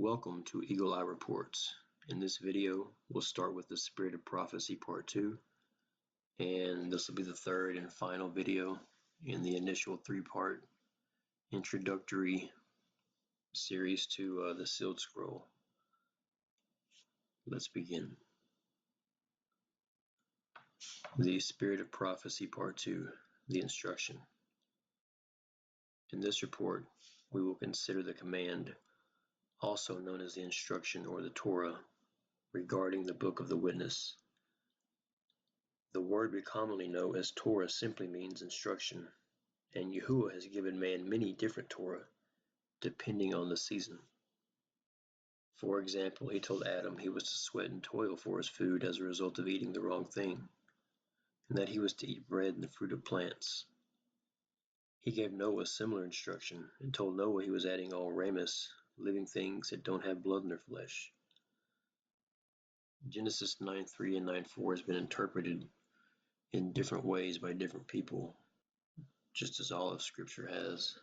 Welcome to Eagle Eye Reports. In this video, we'll start with the Spirit of Prophecy Part 2, and this will be the third and final video in the initial three-part introductory series to the Sealed Scroll. Let's begin. The Spirit of Prophecy Part 2, the Instruction. In this report, we will consider the command, also known as the instruction or the Torah, regarding the Book of the Witness. The word we commonly know as Torah simply means instruction, and Yahuwah has given man many different Torah, depending on the season. For example, he told Adam he was to sweat and toil for his food as a result of eating the wrong thing, and that he was to eat bread and the fruit of plants. He gave Noah similar instruction and told Noah he was adding all ramus, living things that don't have blood in their flesh. Genesis 9:3 and 9:4 has been interpreted in different ways by different people, just as all of Scripture has.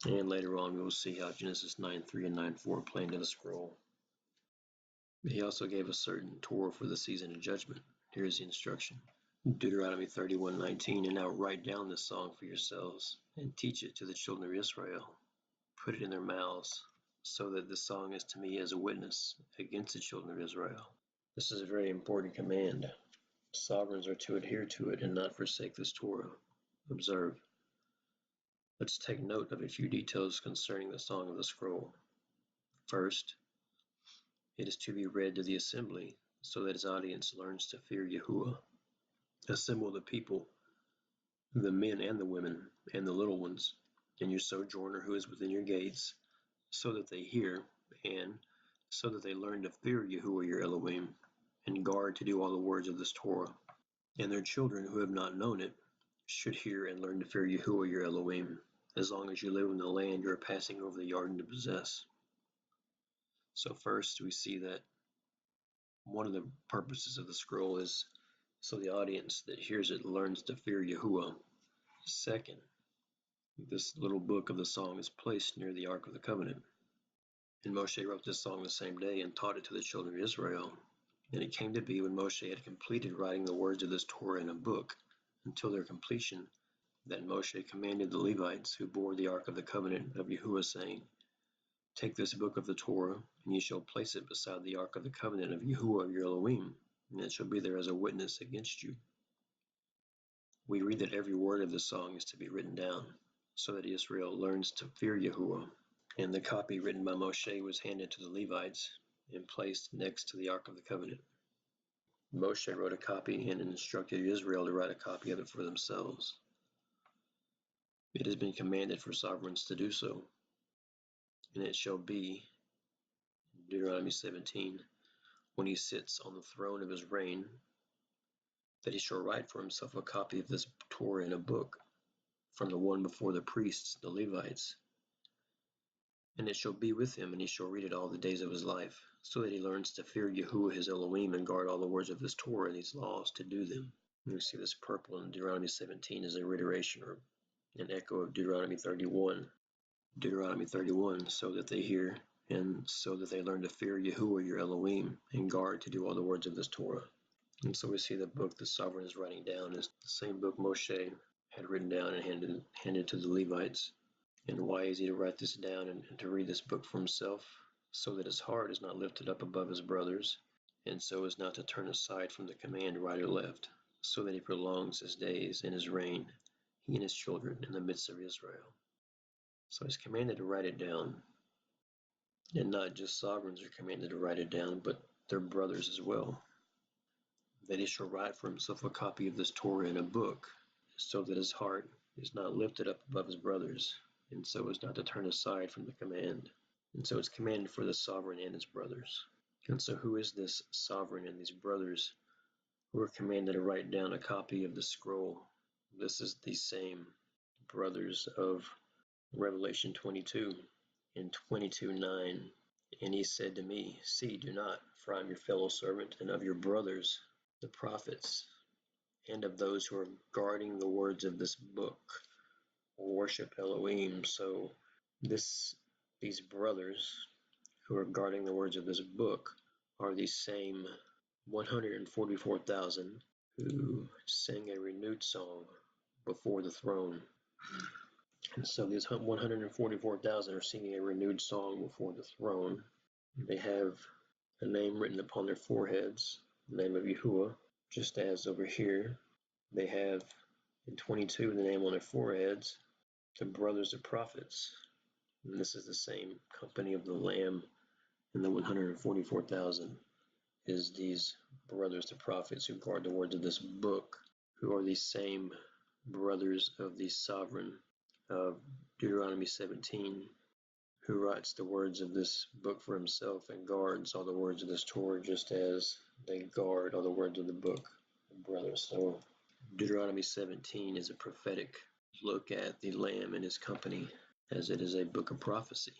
And later on we will see how Genesis 9:3 and 9:4 play into the scroll. He also gave a certain Torah for the season of judgment. Here is the instruction. Deuteronomy 31:19, and now write down this song for yourselves, and teach it to the children of Israel. Put it in their mouths, so that this song is to me as a witness against the children of Israel. This is a very important command. Sovereigns are to adhere to it and not forsake this Torah. Observe. Let's take note of a few details concerning the Song of the Scroll. First, it is to be read to the assembly so that its audience learns to fear Yahuwah. Assemble the people, the men and the women, and the little ones, and your sojourner who is within your gates, so that they hear, and so that they learn to fear Yahuwah your Elohim, and guard to do all the words of this Torah. And their children who have not known it should hear and learn to fear Yahuwah your Elohim, as long as you live in the land you are passing over the Jordan to possess. So first we see that one of the purposes of the scroll is so the audience that hears it learns to fear Yahuwah. Second, this little book of the song is placed near the Ark of the Covenant. And Moshe wrote this song the same day and taught it to the children of Israel. And it came to be when Moshe had completed writing the words of this Torah in a book until their completion, that Moshe commanded the Levites who bore the Ark of the Covenant of Yahuwah, saying, Take this book of the Torah, and ye shall place it beside the Ark of the Covenant of Yahuwah your Elohim, and it shall be there as a witness against you. We read that every word of the song is to be written down, so that Israel learns to fear Yahuwah. And the copy written by Moshe was handed to the Levites and placed next to the Ark of the Covenant. Moshe wrote a copy and instructed Israel to write a copy of it for themselves. It has been commanded for sovereigns to do so. And it shall be, Deuteronomy 17, when he sits on the throne of his reign, that he shall write for himself a copy of this Torah in a book, from the one before the priests, the Levites. And it shall be with him, and he shall read it all the days of his life, so that he learns to fear Yahuwah his Elohim and guard all the words of this Torah and these laws to do them. And we see this purple in Deuteronomy 17 as a reiteration or an echo of Deuteronomy 31. Deuteronomy 31, so that they hear and so that they learn to fear Yahuwah your Elohim and guard to do all the words of this Torah. And so we see the book the sovereign is writing down is the same book Moshe had written down and handed to the Levites. And why is he to write this down and to read this book for himself? So that his heart is not lifted up above his brothers, and so as not to turn aside from the command right or left, so that he prolongs his days and his reign, he and his children, in the midst of Israel. So he's commanded to write it down. And not just sovereigns are commanded to write it down, but their brothers as well. That he shall write for himself a copy of this Torah in a book, so that his heart is not lifted up above his brothers, and so as not to turn aside from the command. And so it's commanded for the sovereign and his brothers. And so who is this sovereign and these brothers who are commanded to write down a copy of the scroll? This is the same brothers of Revelation 22 in 22:9. And he said to me, See, do not, for I am your fellow servant and of your brothers, the prophets, and of those who are guarding the words of this book, worship Elohim. So these brothers who are guarding the words of this book are these same 144,000 who sing a renewed song before the throne. And so these 144,000 are singing a renewed song before the throne. They have a name written upon their foreheads, the name of Yahuwah, just as over here they have in 22 the name on their foreheads, the brothers of prophets. And this is the same company of the Lamb, and the 144,000 is these brothers to prophets who guard the words of this book, who are these same brothers of the sovereign of Deuteronomy 17, who writes the words of this book for himself and guards all the words of this Torah just as they guard all the words of the book, brothers. So Deuteronomy 17 is a prophetic look at the Lamb and his company, as it is a book of prophecy.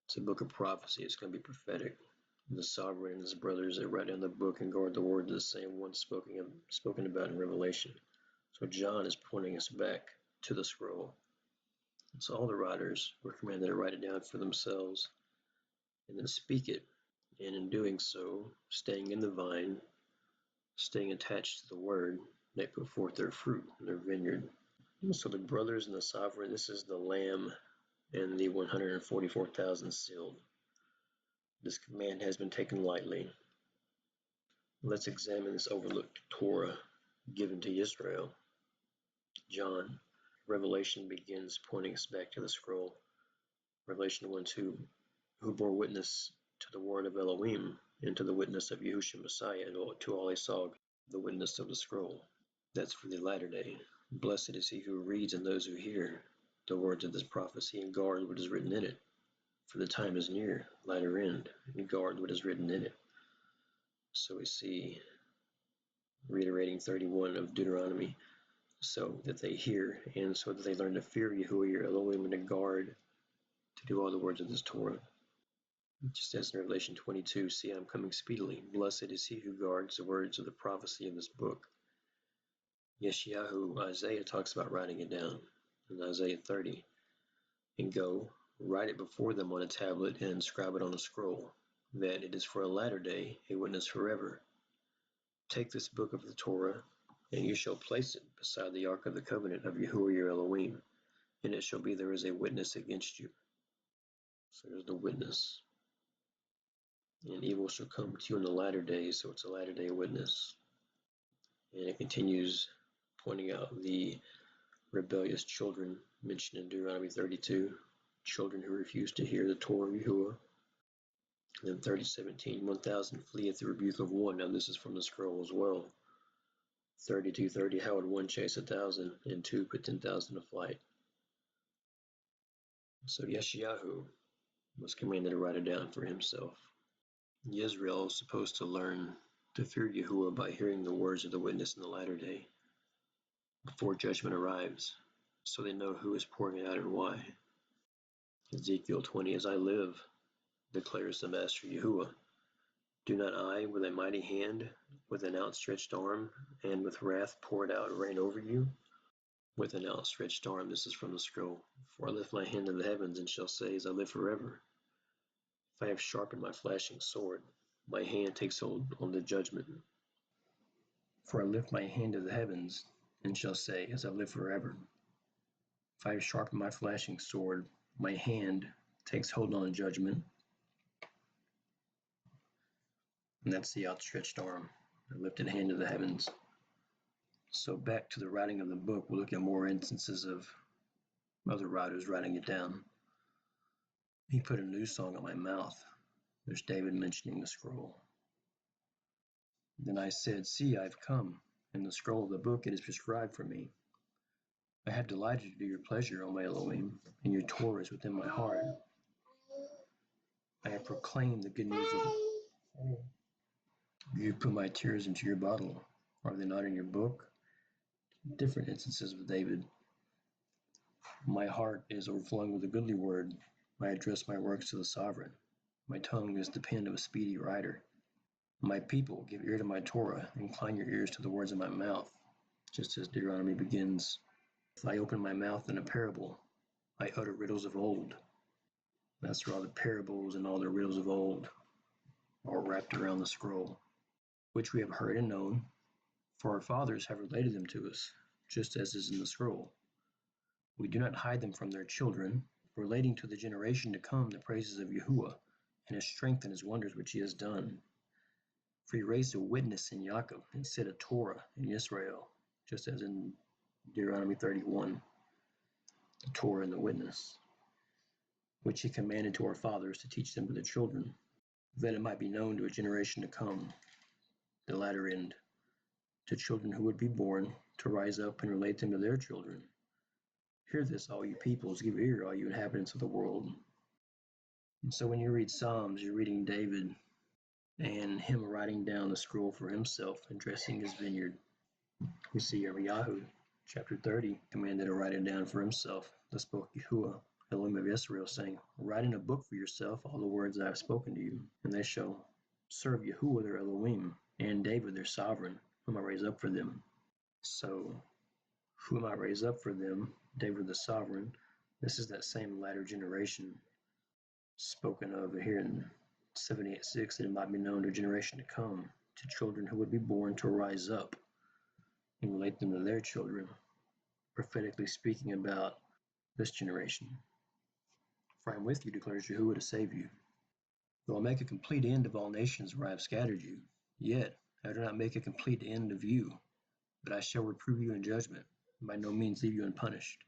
It's a book of prophecy. It's going to be prophetic. The sovereign and his brothers that write down the book and guard the words of the same one spoken about in Revelation. So John is pointing us back to the scroll. So all the writers were commanded to write it down for themselves and then speak it. And in doing so, staying in the vine, staying attached to the word, they put forth their fruit in their vineyard. So the brothers and the sovereign, this is the Lamb and the 144,000 sealed. This command has been taken lightly. Let's examine this overlooked Torah given to Israel. John. Revelation begins pointing us back to the scroll. Revelation 1:2, who bore witness to the word of Elohim and to the witness of Yahushua Messiah and to all he saw, the witness of the scroll. That's for the latter day. Blessed is he who reads and those who hear the words of this prophecy and guard what is written in it. For the time is near, latter end, and guard what is written in it. So we see, reiterating 31 of Deuteronomy, so that they hear and so that they learn to fear Yahuwah your Elohim and to guard, to do all the words of this Torah. Just as in Revelation 22, see, I am coming speedily. Blessed is he who guards the words of the prophecy of this book. Yeshayahu, Isaiah talks about writing it down in Isaiah 30. And go, write it before them on a tablet and inscribe it on a scroll, that it is for a latter day, a witness forever. Take this book of the Torah, and you shall place it beside the ark of the covenant of Yahuwah your Elohim, and it shall be there is a witness against you. So there's the witness. And evil shall come to you in the latter days, so it's a latter day witness. And it continues pointing out the rebellious children mentioned in Deuteronomy 32, children who refuse to hear the Torah of Yahuwah. And then 30:17, 1,000 flee at the rebuke of one. Now this is from the scroll as well. 32:30, how would one chase 1,000 and two put 10,000 to flight? So Yeshayahu was commanded to write it down for himself. Yisrael is supposed to learn to fear Yahuwah by hearing the words of the witness in the latter day, before judgment arrives, so they know who is pouring it out and why. Ezekiel 20, as I live, declares the Master Yahuwah, do not I, with a mighty hand, with an outstretched arm, and with wrath poured out, reign over you? With an outstretched arm, this is from the scroll. For I lift my hand to the heavens, and shall say, as I live forever. If I have sharpened my flashing sword, my hand takes hold on the judgment. For I lift my hand to the heavens, and shall say, as I live forever. If I have sharpened my flashing sword, my hand takes hold on the judgment. And that's the outstretched arm, the lifted hand to the heavens. So back to the writing of the book, we'll look at more instances of other writers writing it down. He put a new song on my mouth. There's David mentioning the scroll. Then I said, see, I've come. In the scroll of the book it is prescribed for me. I have delighted to do your pleasure, O my Elohim, and your Torah is within my heart. I have proclaimed the good news of you. Put my tears into your bottle. Are they not in your book? Different instances with David. My heart is overflowing with a goodly word. I address my works to the sovereign. My tongue is the pen of a speedy writer. My people, give ear to my Torah, incline your ears to the words of my mouth. Just as Deuteronomy begins, if I open my mouth in a parable, I utter riddles of old. That's where all the parables and all the riddles of old are wrapped around the scroll, which we have heard and known, for our fathers have related them to us, just as is in the scroll. We do not hide them from their children, relating to the generation to come the praises of Yahuwah and his strength and his wonders which he has done. For he raised a witness in Jacob and set a Torah in Israel, just as in Deuteronomy 31, the Torah and the witness, which he commanded to our fathers to teach them to their children, that it might be known to a generation to come, the latter end, to children who would be born, to rise up and relate them to their children. Hear this, all you peoples, give ear, all you inhabitants of the world. And so when you read Psalms, you're reading David and him writing down the scroll for himself and dressing his vineyard. We see Yirmiyahu, chapter 30, commanded to write it down for himself. Thus spoke Yahuwah, Elohim of Israel, saying, write in a book for yourself all the words I have spoken to you, and they shall serve Yahuwah their Elohim, and David their sovereign, whom I raise up for them. So, whom I raise up for them, David the sovereign, this is that same latter generation spoken of here in 78:6, that it might be known to a generation to come, to children who would be born to rise up and relate them to their children, prophetically speaking about this generation. For I am with you, declares Yahuwah, to save you. Though I make a complete end of all nations where I have scattered you, yet I do not make a complete end of you, but I shall reprove you in judgment, and by no means leave you unpunished.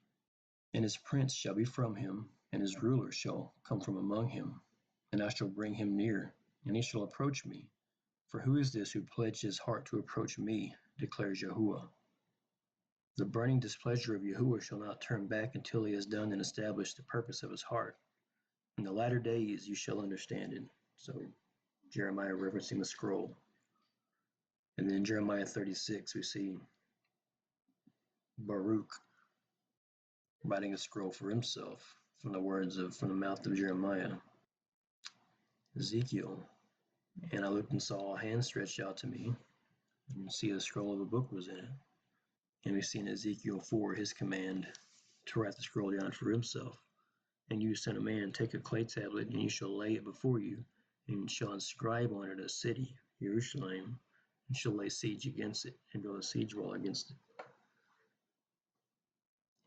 And his prince shall be from him, and his ruler shall come from among him, and I shall bring him near, and he shall approach me. For who is this who pledged his heart to approach me, declares Yahuwah. The burning displeasure of Yahuwah shall not turn back until he has done and established the purpose of his heart. In the latter days you shall understand it. So Jeremiah referencing the scroll. And then in Jeremiah 36 we see Baruch writing a scroll for himself from the mouth of Jeremiah. Ezekiel, and I looked and saw a hand stretched out to me, and see a scroll of a book was in it. And we see in Ezekiel 4 his command to write the scroll down for himself. And you, son of man, take a clay tablet, and you shall lay it before you, and shall inscribe on it a city, Jerusalem, and shall lay siege against it, and build a siege wall against it.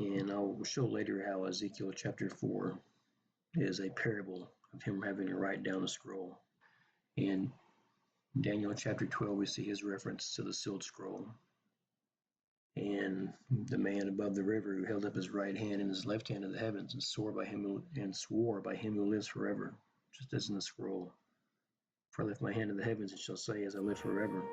And I will show later how Ezekiel chapter 4 is a parable of him having to write down a scroll. In Daniel chapter 12, we see his reference to the sealed scroll. And the man above the river who held up his right hand and his left hand to the heavens and swore by him who lives forever, just as in the scroll. For I lift my hand to the heavens and shall say, as I live forever,